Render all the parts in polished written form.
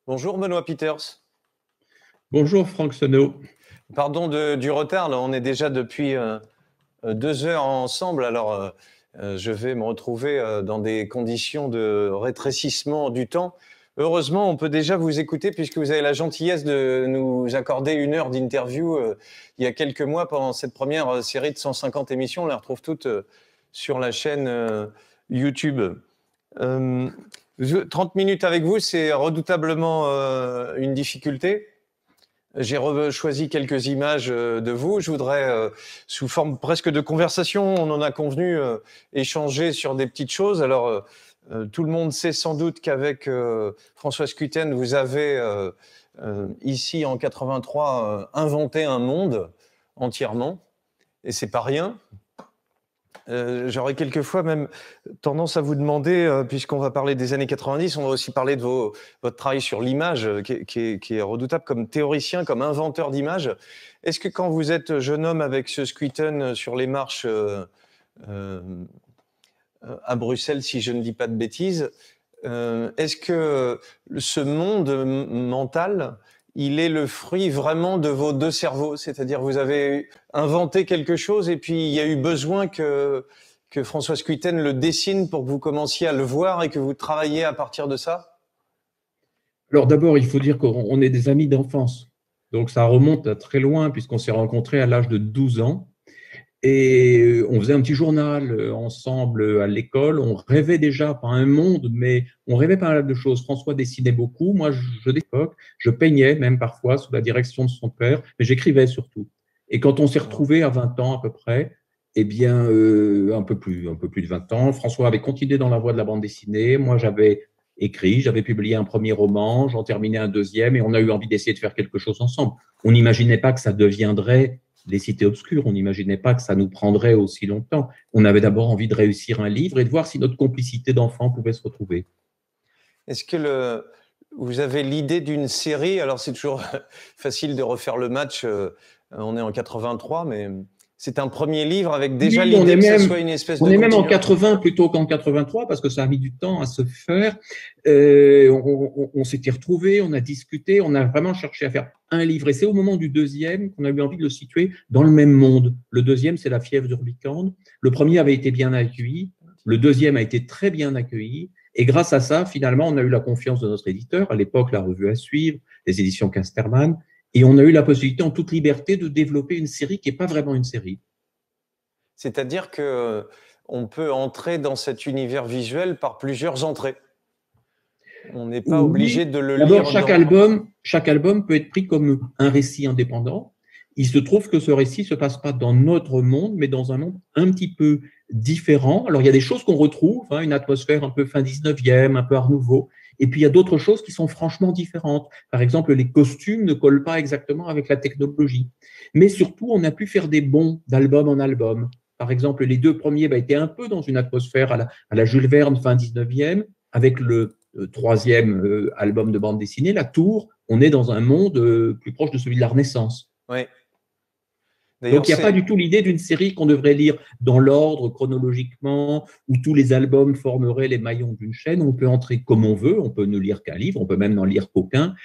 Bonjour Benoît Peters. Bonjour Franck Sonneau. Pardon du retard, là, on est déjà depuis 2 heures ensemble, alors je vais me retrouver dans des conditions de rétrécissement du temps. Heureusement, on peut déjà vous écouter puisque vous avez la gentillesse de nous accorder 1 heure d'interview il y a quelques mois pendant cette première série de 150 émissions. On la retrouve toutes sur la chaîne YouTube. 30 minutes avec vous, c'est redoutablement une difficulté. J'ai choisi quelques images de vous. Je voudrais, sous forme presque de conversation, on en a convenu, échanger sur des petites choses. Alors, tout le monde sait sans doute qu'avec Françoise Cutten, vous avez ici en 83 inventé un monde entièrement, et c'est pas rien. J'aurais quelquefois même tendance à vous demander, puisqu'on va parler des années 90, on va aussi parler de votre travail sur l'image, qui est redoutable comme théoricien, comme inventeur d'images. Est-ce que quand vous êtes jeune homme avec ce Squeeton sur les marches à Bruxelles, si je ne dis pas de bêtises, est-ce que ce monde mental, il est le fruit vraiment de vos deux cerveaux? C'est-à-dire, vous avez inventé quelque chose et puis il y a eu besoin que Françoise Cuitten le dessine pour que vous commenciez à le voir et que vous travailliez à partir de ça? Alors d'abord, il faut dire qu'on est des amis d'enfance. Donc ça remonte à très loin puisqu'on s'est rencontrés à l'âge de 12 ans. Et on faisait un petit journal ensemble à l'école. On rêvait déjà, pas un monde, mais on rêvait pas mal de choses. François dessinait beaucoup. Moi, d'époque, je peignais même parfois sous la direction de son père, mais j'écrivais surtout. Et quand on s'est retrouvés à 20 ans à peu près, eh bien, un peu plus de 20 ans, François avait continué dans la voie de la bande dessinée. Moi, j'avais écrit, j'avais publié un premier roman, j'en terminais un deuxième, et on a eu envie d'essayer de faire quelque chose ensemble. On n'imaginait pas que ça deviendrait les cités obscures. On n'imaginait pas que ça nous prendrait aussi longtemps. On avait d'abord envie de réussir un livre et de voir si notre complicité d'enfant pouvait se retrouver. Est-ce que vous avez l'idée d'une série? Alors, c'est toujours facile de refaire le match. On est en 83, mais c'est un premier livre avec déjà Oui, l'idée que ça soit une espèce de on est même en continuum. 80 plutôt qu'en 83 parce que ça a mis du temps à se faire. On s'était retrouvés, on a discuté, on a vraiment cherché à faire un livre. Et c'est au moment du deuxième qu'on a eu envie de le situer dans le même monde. Le deuxième, c'est La fièvre d'Urbicande. Le premier avait été bien accueilli. Le deuxième a été très bien accueilli. Et grâce à ça, finalement, on a eu la confiance de notre éditeur, à l'époque, la revue à suivre, les éditions Casterman. Et on a eu la possibilité, en toute liberté, de développer une série qui n'est pas vraiment une série. C'est-à-dire que on peut entrer dans cet univers visuel par plusieurs entrées. On n'est pas Oui, obligé de le d'abord, lire chaque album peut être pris comme un récit indépendant. Il se trouve que ce récit se passe pas dans notre monde, mais dans un monde un petit peu différent. Alors, il y a des choses qu'on retrouve, hein, une atmosphère un peu fin 19e, un peu Art Nouveau. Et puis, il y a d'autres choses qui sont franchement différentes. Par exemple, les costumes ne collent pas exactement avec la technologie. Mais surtout, on a pu faire des bonds d'album en album. Par exemple, les deux premiers étaient un peu dans une atmosphère à la Jules Verne fin 19e, avec le troisième album de bande dessinée, La Tour, on est dans un monde plus proche de celui de la Renaissance. Oui. D'ailleurs, Donc, il n'y a pas du tout l'idée d'une série qu'on devrait lire dans l'ordre chronologiquement, où tous les albums formeraient les maillons d'une chaîne. On peut entrer comme on veut, on peut ne lire qu'un livre, on peut même n'en lire aucun.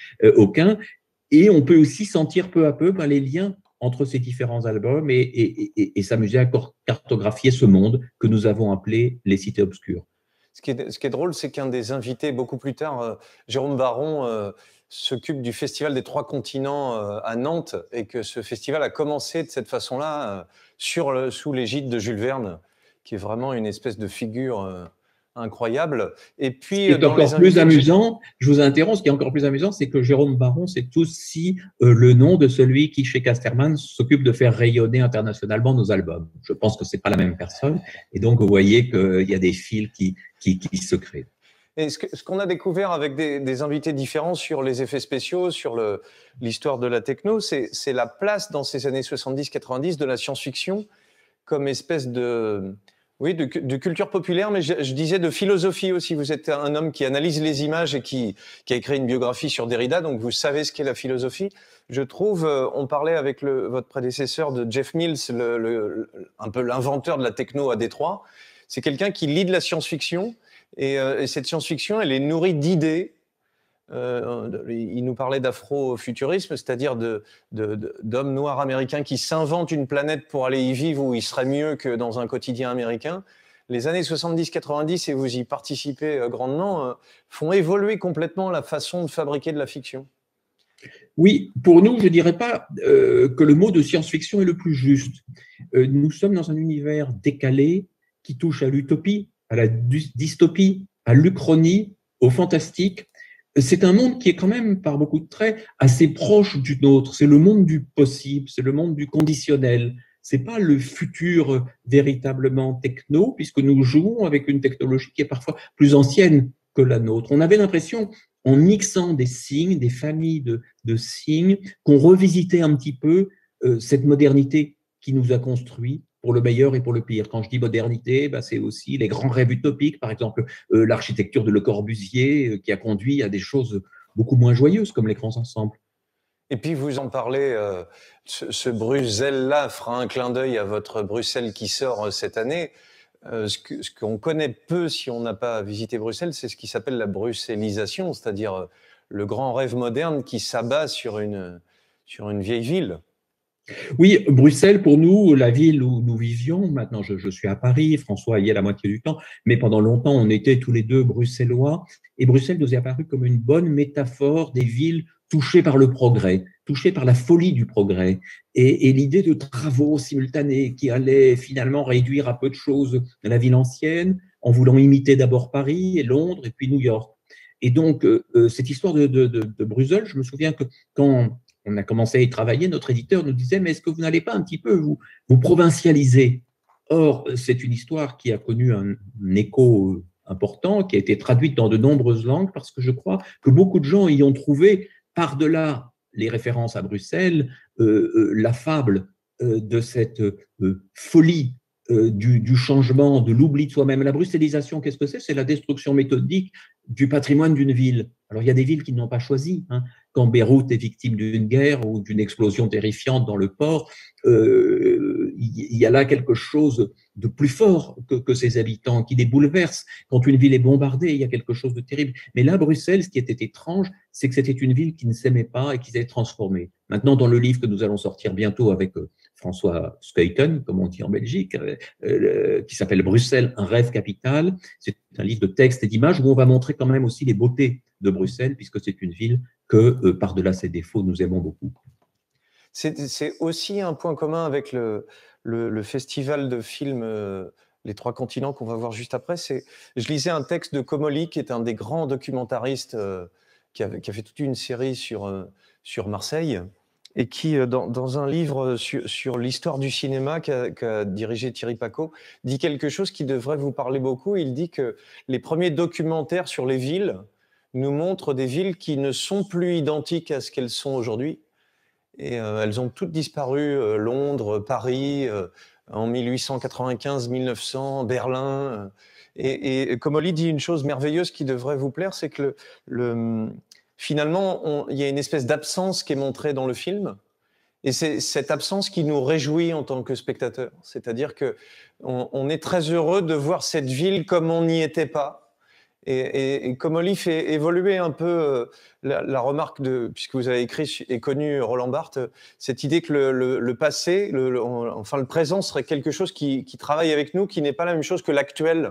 Et on peut aussi sentir peu à peu les liens entre ces différents albums et s'amuser à cartographier ce monde que nous avons appelé les cités obscures. Ce qui est drôle, c'est qu'un des invités, beaucoup plus tard, Jérôme Baron, s'occupe du Festival des Trois Continents à Nantes, et que ce festival a commencé de cette façon-là, sous l'égide de Jules Verne, qui est vraiment une espèce de figure incroyable. Et puis, ce qui est encore plus amusant, je vous interromps, ce qui est encore plus amusant, c'est que Jérôme Baron, c'est aussi le nom de celui qui, chez Casterman, s'occupe de faire rayonner internationalement nos albums. Je pense que c'est pas la même personne. Et donc, vous voyez qu'il y a des fils qui se créent. Et ce qu'on a découvert avec des invités différents sur les effets spéciaux, sur l'histoire de la techno, c'est la place dans ces années 70-90 de la science-fiction comme espèce de culture populaire, mais je disais de philosophie aussi. Vous êtes un homme qui analyse les images et qui a écrit une biographie sur Derrida, donc vous savez ce qu'est la philosophie. Je trouve, on parlait avec votre prédécesseur de Jeff Mills, un peu l'inventeur de la techno à Détroit. C'est quelqu'un qui lit de la science-fiction, et cette science-fiction, elle est nourrie d'idées il nous parlait d'afrofuturisme, c'est-à-dire d'hommes noirs américains qui s'inventent une planète pour aller y vivre où il serait mieux que dans un quotidien américain. Les années 70-90, et vous y participez grandement, font évoluer complètement la façon de fabriquer de la fiction. Oui, pour nous, je ne dirais pas que le mot de science-fiction est le plus juste. Nous sommes dans un univers décalé qui touche à l'utopie, à la dystopie, à l'uchronie, au fantastique. C'est un monde qui est quand même, par beaucoup de traits, assez proche du nôtre. C'est le monde du possible, c'est le monde du conditionnel. C'est pas le futur véritablement techno, puisque nous jouons avec une technologie qui est parfois plus ancienne que la nôtre. On avait l'impression, en mixant des signes, des familles de signes, qu'on revisitait un petit peu cette modernité qui nous a construit pour le meilleur et pour le pire. Quand je dis modernité, c'est aussi les grands rêves utopiques, par exemple l'architecture de Le Corbusier qui a conduit à des choses beaucoup moins joyeuses comme les grands ensembles. Et puis vous en parlez, ce Bruxelles-là fera un clin d'œil à votre Bruxelles qui sort cette année. Ce qu'on connaît peu si on n'a pas visité Bruxelles, c'est ce qui s'appelle la bruxellisation, c'est-à-dire le grand rêve moderne qui s'abat sur une vieille ville. Oui, Bruxelles, pour nous, la ville où nous vivions, maintenant je suis à Paris, François y est la moitié du temps, mais pendant longtemps, on était tous les deux bruxellois, et Bruxelles nous est apparu comme une bonne métaphore des villes touchées par le progrès, touchées par la folie du progrès, et l'idée de travaux simultanés qui allaient finalement réduire à peu de choses la ville ancienne, en voulant imiter d'abord Paris et Londres, et puis New York. Et donc, cette histoire de Bruxelles, je me souviens que quand on a commencé à y travailler, notre éditeur nous disait « mais est-ce que vous n'allez pas un petit peu vous provincialiser ?» Or, c'est une histoire qui a connu un écho important, qui a été traduite dans de nombreuses langues, parce que je crois que beaucoup de gens y ont trouvé, par-delà les références à Bruxelles, la fable de cette folie du changement, de l'oubli de soi-même. La bruxellisation, qu'est-ce que c'est? C'est la destruction méthodique du patrimoine d'une ville. Alors, il y a des villes qui n'ont pas choisi. Quand Beyrouth est victime d'une guerre ou d'une explosion terrifiante dans le port, il y a là quelque chose de plus fort que ses habitants, qui les bouleverse. Quand une ville est bombardée, il y a quelque chose de terrible. Mais là, Bruxelles, ce qui était étrange, c'est que c'était une ville qui ne s'aimait pas et qui s'est transformée. Maintenant, dans le livre que nous allons sortir bientôt avec François Scheuten, comme on dit en Belgique, qui s'appelle Bruxelles, un rêve capital. C'est un livre de textes et d'images où on va montrer quand même aussi les beautés de Bruxelles, puisque c'est une ville que, par-delà ses défauts, nous aimons beaucoup. C'est aussi un point commun avec le festival de films Les Trois Continents qu'on va voir juste après. Je lisais un texte de Comolli, qui est un des grands documentaristes qui a fait toute une série sur Marseille, et qui, dans un livre sur l'histoire du cinéma qu'a dirigé Thierry Pacaud, dit quelque chose qui devrait vous parler beaucoup. Il dit que les premiers documentaires sur les villes nous montrent des villes qui ne sont plus identiques à ce qu'elles sont aujourd'hui. Et elles ont toutes disparu, Londres, Paris, en 1895-1900, Berlin. Et Comolli dit une chose merveilleuse qui devrait vous plaire, c'est que finalement, il y a une espèce d'absence qui est montrée dans le film. Et c'est cette absence qui nous réjouit en tant que spectateurs. C'est-à-dire qu'on est très heureux de voir cette ville comme on n'y était pas. Et Comolli fait évoluer un peu la remarque puisque vous avez écrit et connu Roland Barthes, cette idée que le passé, enfin le présent serait quelque chose qui travaille avec nous, qui n'est pas la même chose que l'actuel,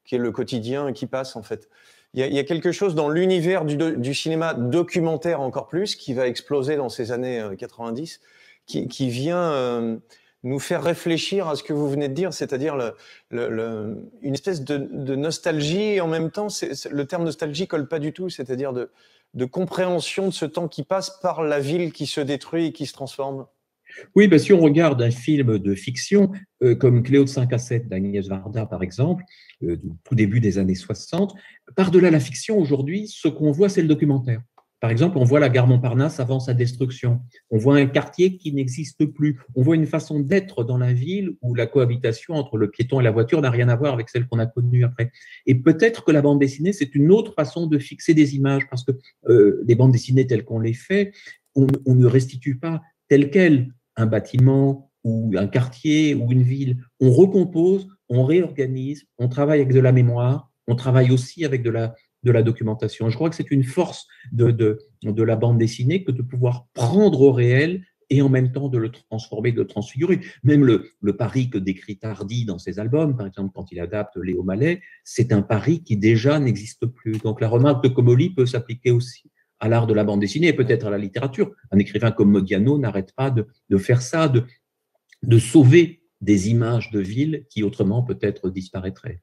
qui est le quotidien qui passe en fait. Il y a quelque chose dans l'univers du cinéma documentaire encore plus, qui va exploser dans ces années 90, qui vient nous faire réfléchir à ce que vous venez de dire, c'est-à-dire une espèce de nostalgie, et en même temps, le terme nostalgie colle pas du tout, c'est-à-dire de compréhension de ce temps qui passe par la ville qui se détruit et qui se transforme. Oui, si on regarde un film de fiction comme Cléo de 5 à 7 d'Agnès Varda, par exemple, du tout début des années 60, par-delà la fiction, aujourd'hui, ce qu'on voit, c'est le documentaire. Par exemple, on voit la gare Montparnasse avant sa destruction. On voit un quartier qui n'existe plus. On voit une façon d'être dans la ville où la cohabitation entre le piéton et la voiture n'a rien à voir avec celle qu'on a connue après. Et peut-être que la bande dessinée, c'est une autre façon de fixer des images, parce que les bandes dessinées telles qu'on les fait, on ne restitue pas telles quelles un bâtiment ou un quartier ou une ville. On recompose, on réorganise, on travaille avec de la mémoire, on travaille aussi avec de de la documentation. Je crois que c'est une force de la bande dessinée que de pouvoir prendre au réel et en même temps de le transformer, de le transfigurer. Même le pari que décrit Tardy dans ses albums, par exemple quand il adapte Léo Mallet, c'est un pari qui déjà n'existe plus. Donc la remarque de Comolli peut s'appliquer aussi à l'art de la bande dessinée et peut-être à la littérature. Un écrivain comme Modiano n'arrête pas de faire ça, de sauver des images de villes qui autrement peut-être disparaîtraient.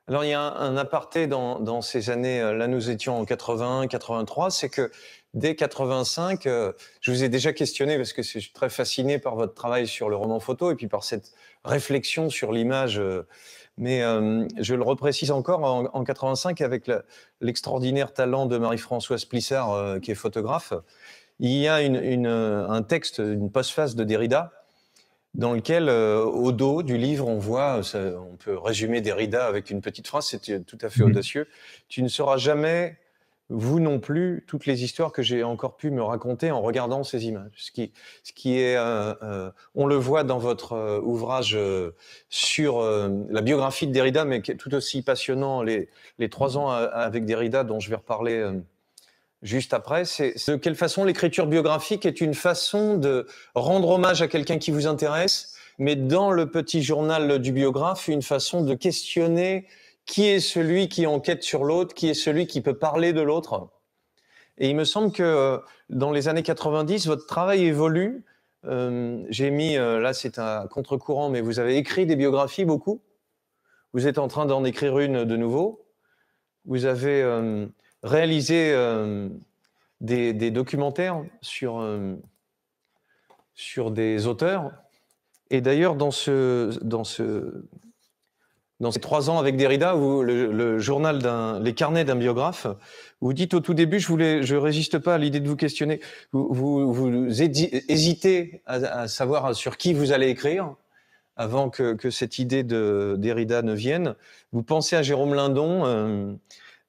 Alors, il y a un aparté dans ces années, là nous étions en 81, 83, c'est que dès 85, je vous ai déjà questionné parce que je suis très fasciné par votre travail sur le roman photo et puis par cette réflexion sur l'image. Mais je le reprécise encore, en 85, avec l'extraordinaire talent de Marie-Françoise Plissard, qui est photographe, il y a un texte, une postface de Derrida, dans lequel, au dos du livre, on voit, on peut résumer Derrida avec une petite phrase, c'est tout à fait audacieux. Tu ne sauras jamais, vous non plus, toutes les histoires que j'ai encore pu me raconter en regardant ces images. Ce qui est, on le voit dans votre ouvrage sur la biographie de Derrida, mais qui est tout aussi passionnant, les 3 ans avec Derrida, dont je vais reparler juste après. C'est de quelle façon l'écriture biographique est une façon de rendre hommage à quelqu'un qui vous intéresse, mais dans le petit journal du biographe, une façon de questionner qui est celui qui enquête sur l'autre, qui est celui qui peut parler de l'autre. Et il me semble que dans les années 90, votre travail évolue. J'ai mis, là c'est un contre-courant, mais vous avez écrit des biographies beaucoup. Vous êtes en train d'en écrire une de nouveau. Vous avez réalisé des documentaires sur des auteurs. Et d'ailleurs, dans ces 3 ans avec Derrida, le journal les carnets d'un biographe, vous dites au tout début, je résiste pas à l'idée de vous questionner. Vous hésitez à savoir sur qui vous allez écrire avant que cette idée de Derrida ne vienne. Vous pensez à Jérôme Lindon,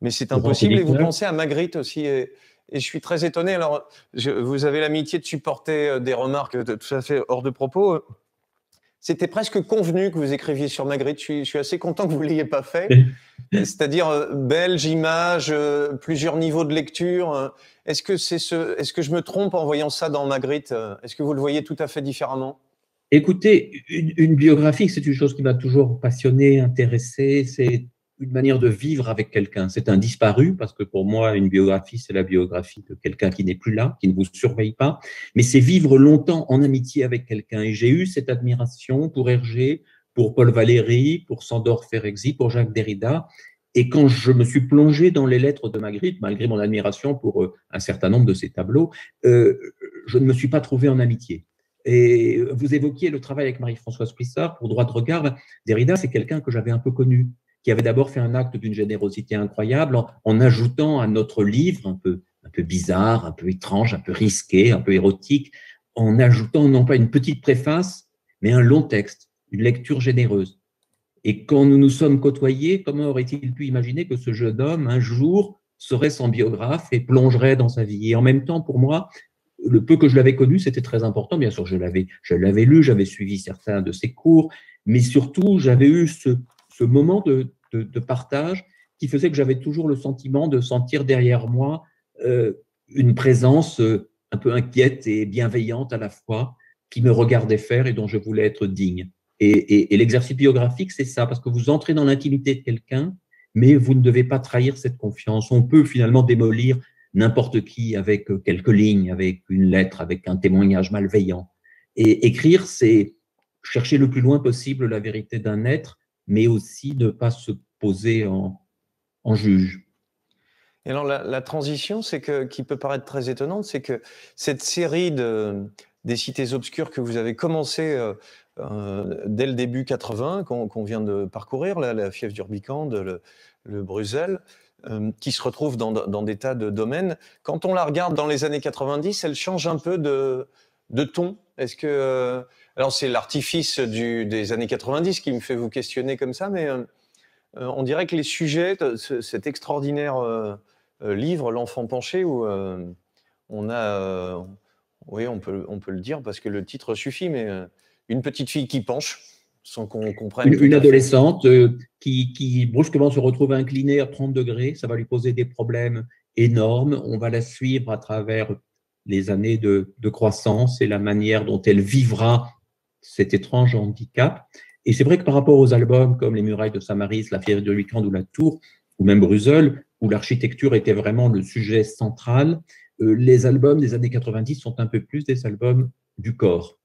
mais c'est impossible. Et vous pensez à Magritte aussi. Et je suis très étonné. Alors, vous avez l'amitié de supporter des remarques tout à fait hors de propos. C'était presque convenu que vous écriviez sur Magritte. Je suis assez content que vous ne l'ayez pas fait. C'est-à-dire belge, image, plusieurs niveaux de lecture. Est-ce que je me trompe en voyant ça dans Magritte? Est-ce que vous le voyez tout à fait différemment? Écoutez, une biographie, c'est une chose qui m'a toujours passionné, intéressé. C'est une manière de vivre avec quelqu'un. C'est un disparu, parce que pour moi, une biographie, c'est la biographie de quelqu'un qui n'est plus là, qui ne vous surveille pas. Mais c'est vivre longtemps en amitié avec quelqu'un. Et j'ai eu cette admiration pour Hergé, pour Paul Valéry, pour Sándor Ferenczi, pour Jacques Derrida. Et quand je me suis plongé dans les lettres de Magritte, malgré mon admiration pour un certain nombre de ses tableaux, je ne me suis pas trouvé en amitié. Et vous évoquiez le travail avec Marie-Françoise Plissard pour Droit de regard. Derrida, c'est quelqu'un que j'avais un peu connu, qui avait d'abord fait un acte d'une générosité incroyable en ajoutant à notre livre un peu bizarre, un peu étrange, un peu risqué, un peu érotique, en ajoutant non pas une petite préface, mais un long texte, une lecture généreuse. Et quand nous nous sommes côtoyés, comment aurait-il pu imaginer que ce jeune homme, un jour, serait son biographe et plongerait dans sa vie? Et en même temps, pour moi, le peu que je l'avais connu, c'était très important. Bien sûr, je l'avais lu, j'avais suivi certains de ses cours, mais surtout, j'avais eu ce moment de partage qui faisait que j'avais toujours le sentiment de sentir derrière moi une présence un peu inquiète et bienveillante à la fois, qui me regardait faire et dont je voulais être digne. Et l'exercice biographique, c'est ça, parce que vous entrez dans l'intimité de quelqu'un, mais vous ne devez pas trahir cette confiance. On peut finalement démolir n'importe qui avec quelques lignes, avec une lettre, avec un témoignage malveillant. Et écrire, c'est chercher le plus loin possible la vérité d'un être, mais aussi ne pas se poser en juge. Et alors la transition, qui peut paraître très étonnante, c'est que cette série des cités obscures que vous avez commencé dès le début 80, qu'on vient de parcourir, la Fièvre d'Urbicande, le Bruxelles, qui se retrouve dans des tas de domaines. Quand on la regarde dans les années 90, elle change un peu de ton. Est-ce que alors c'est l'artifice des années 90 qui me fait vous questionner comme ça, mais on dirait que les sujets, cet extraordinaire livre, L'enfant penché, où on a, oui, on peut le dire parce que le titre suffit, mais une petite fille qui penche. sans qu'on comprenne tout Une à fait. adolescente qui brusquement se retrouve inclinée à 30 degrés, ça va lui poser des problèmes énormes. On va la suivre à travers les années de croissance et la manière dont elle vivra cet étrange handicap. Et c'est vrai que par rapport aux albums comme Les Murailles de Saint-Mary's, La Fièvre de Lucande ou La Tour, ou même Brussels, où l'architecture était vraiment le sujet central, les albums des années 90 sont un peu plus des albums du corps.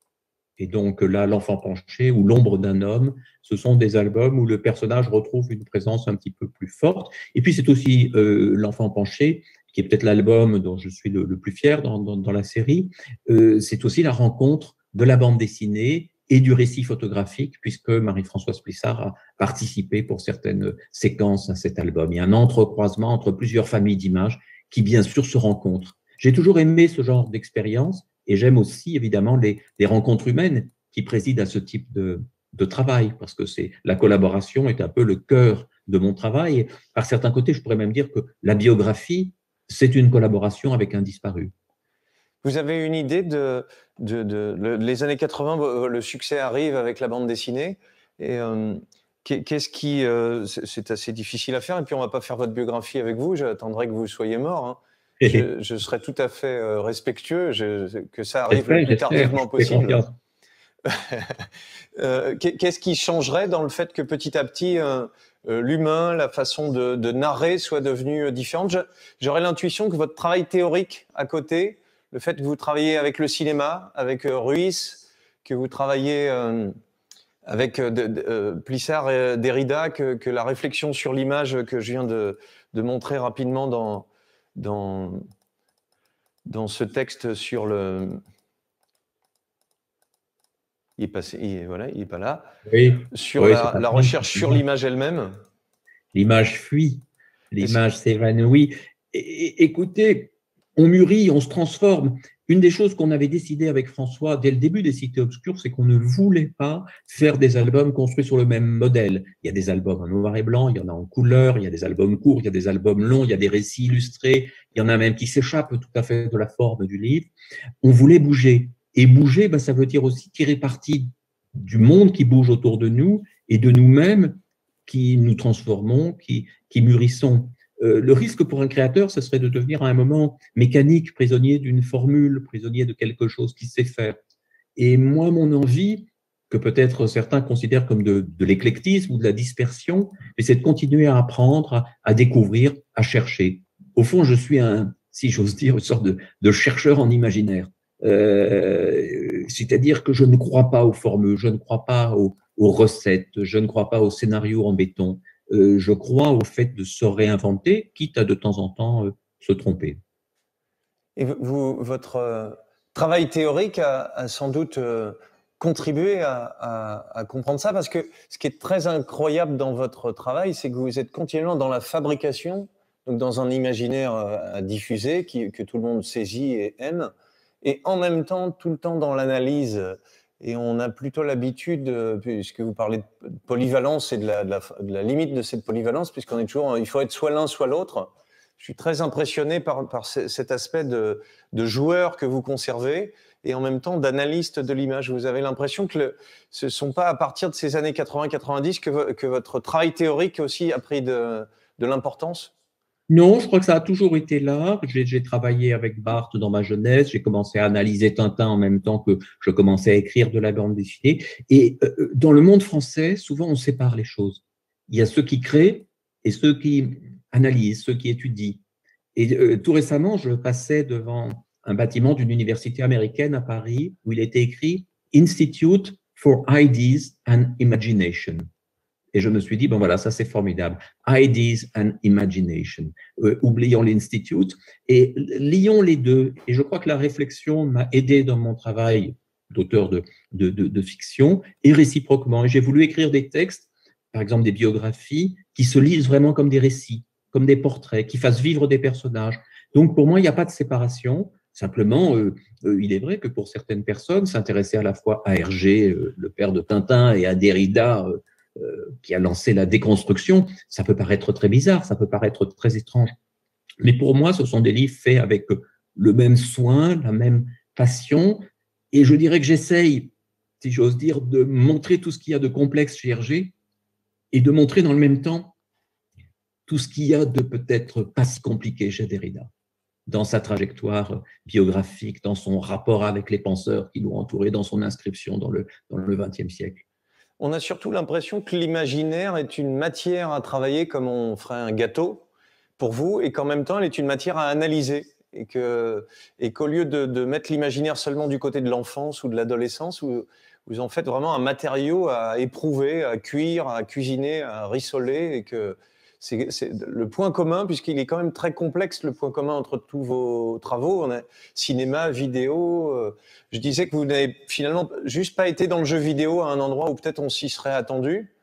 Et donc là, L'Enfant penché ou L'ombre d'un homme, ce sont des albums où le personnage retrouve une présence un petit peu plus forte. Et puis c'est aussi L'Enfant penché, qui est peut-être l'album dont je suis le plus fier dans la série. C'est aussi la rencontre de la bande dessinée et du récit photographique, puisque Marie-Françoise Plissard a participé pour certaines séquences à cet album. Il y a un entrecroisement entre plusieurs familles d'images qui, bien sûr, se rencontrent. J'ai toujours aimé ce genre d'expérience et j'aime aussi, évidemment, les rencontres humaines qui président à ce type de travail, parce que la collaboration est un peu le cœur de mon travail. Et par certains côtés, je pourrais même dire que la biographie, c'est une collaboration avec un disparu. Vous avez une idée les années 80, le succès arrive avec la bande dessinée. Et qu'est-ce qui, c'est assez difficile à faire. Et puis on va pas faire votre biographie avec vous. J'attendrai que vous soyez mort. Hein. Je serai tout à fait respectueux que ça arrive le plus tardivement possible. Qu'est-ce qui changerait dans le fait que petit à petit l'humain, la façon de narrer soit devenue différente? J'aurais l'intuition que votre travail théorique à côté, le fait que vous travaillez avec le cinéma, avec Ruiz, que vous travaillez avec Plissard et Derrida, que la réflexion sur l'image que je viens de montrer rapidement dans ce texte sur le... Il est passé, voilà, il n'est pas là. Oui, sur la recherche sur l'image elle-même. L'image fuit, l'image s'évanouit. Écoutez, on mûrit, on se transforme. Une des choses qu'on avait décidé avec François dès le début des Cités Obscures, c'est qu'on ne voulait pas faire des albums construits sur le même modèle. Il y a des albums en noir et blanc, il y en a en couleur, il y a des albums courts, il y a des albums longs, il y a des récits illustrés, il y en a même qui s'échappent tout à fait de la forme du livre. On voulait bouger. Et bouger, ben, ça veut dire aussi tirer parti du monde qui bouge autour de nous et de nous-mêmes qui nous transformons, qui mûrissons. Le risque pour un créateur, ce serait de devenir à un moment mécanique, prisonnier d'une formule, prisonnier de quelque chose qu'il sait faire. Et moi, mon envie, que peut-être certains considèrent comme de l'éclectisme ou de la dispersion, c'est de continuer à apprendre, à découvrir, à chercher. Au fond, je suis si j'ose dire, une sorte de chercheur en imaginaire. C'est-à-dire que je ne crois pas aux formules, je ne crois pas aux recettes, je ne crois pas aux scénarios en béton. Je crois au fait de se réinventer, quitte à de temps en temps se tromper. Et votre travail théorique a sans doute contribué à comprendre ça, parce que ce qui est très incroyable dans votre travail, c'est que vous êtes continuellement dans la fabrication, donc dans un imaginaire à diffuser, que tout le monde saisit et aime, et en même temps, tout le temps dans l'analyse. Et on a plutôt l'habitude, puisque vous parlez de polyvalence et de la limite de cette polyvalence, puisqu'on est toujours, il faut être soit l'un, soit l'autre. Je suis très impressionné par cet aspect de joueur que vous conservez et en même temps d'analyste de l'image. Vous avez l'impression que ce ne sont pas à partir de ces années 80-90 que votre travail théorique aussi a pris de l'importance? Non, je crois que ça a toujours été là. J'ai travaillé avec Barthes dans ma jeunesse. J'ai commencé à analyser Tintin en même temps que je commençais à écrire de la bande dessinée. Et dans le monde français, souvent, on sépare les choses. Il y a ceux qui créent et ceux qui analysent, ceux qui étudient. Et tout récemment, je passais devant un bâtiment d'une université américaine à Paris où il était écrit « Institute for Ideas and Imagination ». Et je me suis dit, bon voilà, ça c'est formidable. Ideas and Imagination. Oublions l'Institute et lions les deux. Et je crois que la réflexion m'a aidé dans mon travail d'auteur de fiction et réciproquement. Et j'ai voulu écrire des textes, par exemple des biographies, qui se lisent vraiment comme des récits, comme des portraits, qui fassent vivre des personnages. Donc pour moi, il n'y a pas de séparation. Simplement, il est vrai que pour certaines personnes, s'intéresser à la fois à Hergé, le père de Tintin, et à Derrida, qui a lancé la déconstruction, ça peut paraître très bizarre, ça peut paraître très étrange. Mais pour moi, ce sont des livres faits avec le même soin, la même passion. Et je dirais que j'essaye, si j'ose dire, de montrer tout ce qu'il y a de complexe chez Hergé et de montrer dans le même temps tout ce qu'il y a de peut-être pas si compliqué chez Derrida, dans sa trajectoire biographique, dans son rapport avec les penseurs qui l'ont entouré, dans son inscription dans le XXe siècle. On a surtout l'impression que l'imaginaire est une matière à travailler comme on ferait un gâteau pour vous, et qu'en même temps, elle est une matière à analyser. Et qu'au lieu de mettre l'imaginaire seulement du côté de l'enfance ou de l'adolescence, vous en faites vraiment un matériau à éprouver, à cuire, à cuisiner, à rissoler, et que c'est le point commun, puisqu'il est quand même très complexe, le point commun entre tous vos travaux. On a cinéma, vidéo. Je disais que vous n'avez finalement juste pas été dans le jeu vidéo à un endroit où peut-être on s'y serait attendu.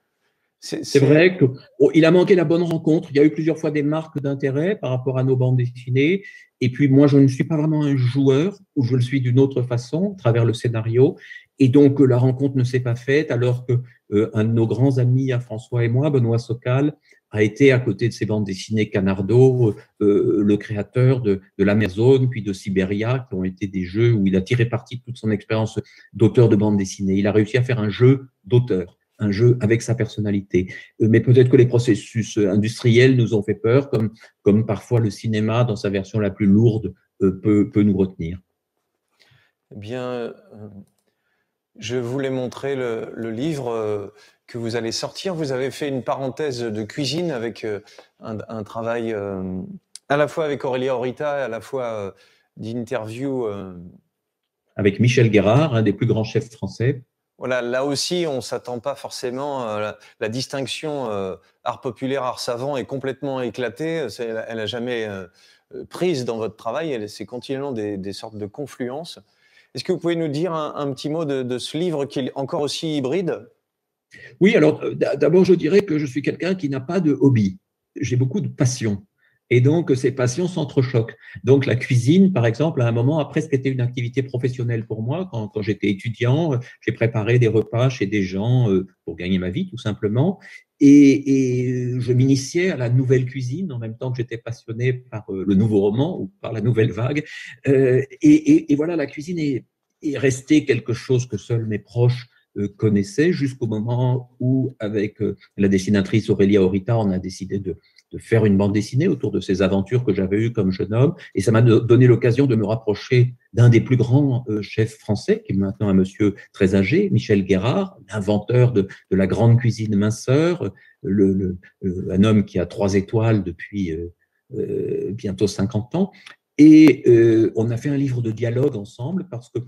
C'est vrai qu'il a manqué la bonne rencontre. Il y a eu plusieurs fois des marques d'intérêt par rapport à nos bandes dessinées. Et puis moi, je ne suis pas vraiment un joueur, ou je le suis d'une autre façon, à travers le scénario. Et donc, la rencontre ne s'est pas faite, alors que un de nos grands amis, à François et moi, Benoît Socal, a été à côté de ses bandes dessinées Canardo, le créateur de l'Amazone, puis de Siberia, qui ont été des jeux où il a tiré parti de toute son expérience d'auteur de bande dessinée. Il a réussi à faire un jeu d'auteur, un jeu avec sa personnalité. Mais peut-être que les processus industriels nous ont fait peur, comme parfois le cinéma, dans sa version la plus lourde, peut nous retenir. Eh bien, je voulais montrer le livre que vous allez sortir. Vous avez fait une parenthèse de cuisine avec un travail à la fois avec Aurélia Horita et à la fois d'interview. Avec Michel Guérard, un des plus grands chefs français. Voilà, là aussi, on ne s'attend pas forcément. La distinction art populaire, art savant est complètement éclatée. Elle n'a jamais prise dans votre travail. C'est continuellement des sortes de confluences. Est-ce que vous pouvez nous dire un petit mot de ce livre qui est encore aussi hybride? Oui, alors d'abord, je dirais que je suis quelqu'un qui n'a pas de hobby. J'ai beaucoup de passion. Et donc, ces passions s'entrechoquent. Donc, la cuisine, par exemple, à un moment, a presque été une activité professionnelle pour moi. Quand j'étais étudiant, j'ai préparé des repas chez des gens pour gagner ma vie, tout simplement. Et je m'initiais à la nouvelle cuisine en même temps que j'étais passionné par le nouveau roman ou par la nouvelle vague. Et voilà, la cuisine est restée quelque chose que seuls mes proches connaissaient jusqu'au moment où, avec la dessinatrice Aurélia Horita, on a décidé de faire une bande dessinée autour de ces aventures que j'avais eues comme jeune homme. Et ça m'a donné l'occasion de me rapprocher d'un des plus grands chefs français, qui est maintenant un monsieur très âgé, Michel Guérard, l'inventeur de la grande cuisine minceur, un homme qui a 3 étoiles depuis bientôt 50 ans. Et on a fait un livre de dialogue ensemble parce que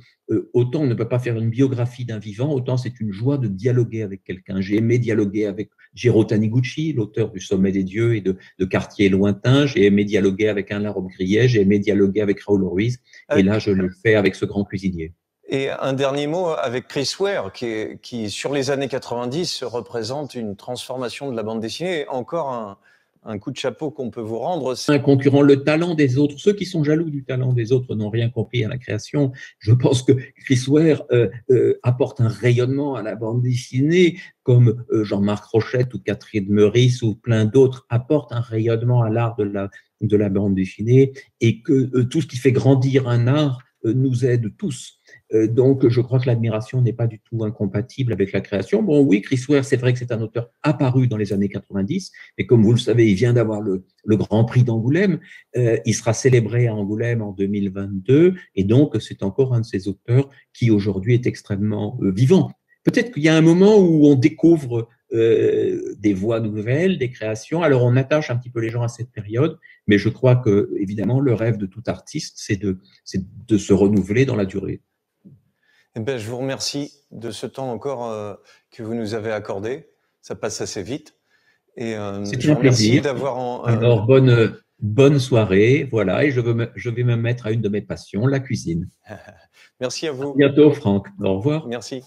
autant on ne peut pas faire une biographie d'un vivant, autant c'est une joie de dialoguer avec quelqu'un. J'ai aimé dialoguer avec Jiro Taniguchi, l'auteur du Sommet des dieux et de Quartier lointain. J'ai aimé dialoguer avec Alain Robbe-Grillet. J'ai aimé dialoguer avec Raoul Ruiz. Et là, je le fais avec ce grand cuisinier. Et un dernier mot avec Chris Ware, qui sur les années 90 représente une transformation de la bande dessinée, et encore un coup de chapeau qu'on peut vous rendre. Un concurrent, le talent des autres. Ceux qui sont jaloux du talent des autres n'ont rien compris à la création. Je pense que Chris Ware apporte un rayonnement à la bande dessinée, comme Jean-Marc Rochette ou Catherine Meurice ou plein d'autres apportent un rayonnement à l'art de la bande dessinée, et que tout ce qui fait grandir un art nous aide tous. Donc, je crois que l'admiration n'est pas du tout incompatible avec la création. Bon, oui, Chris Ware, c'est vrai que c'est un auteur apparu dans les années 90, mais comme vous le savez, il vient d'avoir le Grand Prix d'Angoulême. Il sera célébré à Angoulême en 2022, et donc c'est encore un de ces auteurs qui aujourd'hui est extrêmement vivant. Peut-être qu'il y a un moment où on découvre des voies nouvelles, des créations. Alors, on attache un petit peu les gens à cette période, mais je crois que, évidemment, le rêve de tout artiste, c'est de se renouveler dans la durée. Eh bien, je vous remercie de ce temps encore que vous nous avez accordé. Ça passe assez vite. Et c'est un plaisir. Alors, bonne soirée. Voilà, et je vais me mettre à une de mes passions, la cuisine. Merci à vous. À bientôt, Franck. Au revoir. Merci.